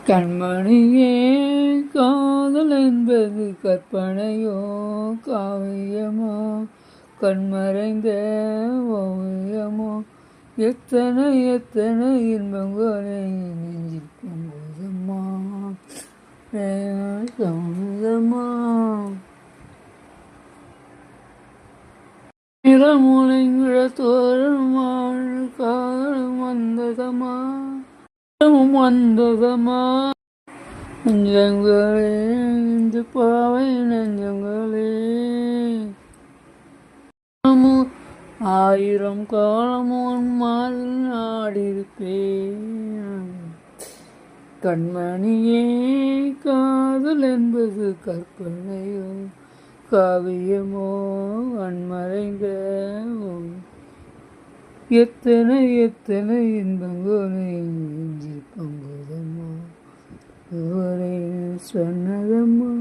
கண்மணியே காதல் என்பது கற்பனையோ காவியமோ கண்மறைந்த ஓவியமோ எத்தனை எத்தனை இன்பங்களே நெஞ்சில் பொங்குதம்மா சமுதம்மா நிறமுனைங்கிற தோரணமான காதலும் வந்ததம்மா வந்ததம்மா நெஞ்சங்களே இந்த பாவை நெஞ்சங்களே ஆயிரம் காலமும் மாதிரி ஆடிருப்பேன் கண்மணியே காதல் என்பது கற்பனையோ காவியமோ அன்மறைந்த எத்தனை எத்தனை இன்பங்களே நெஞ்சில் பொங்குதம்மா சொன்னதம்மா.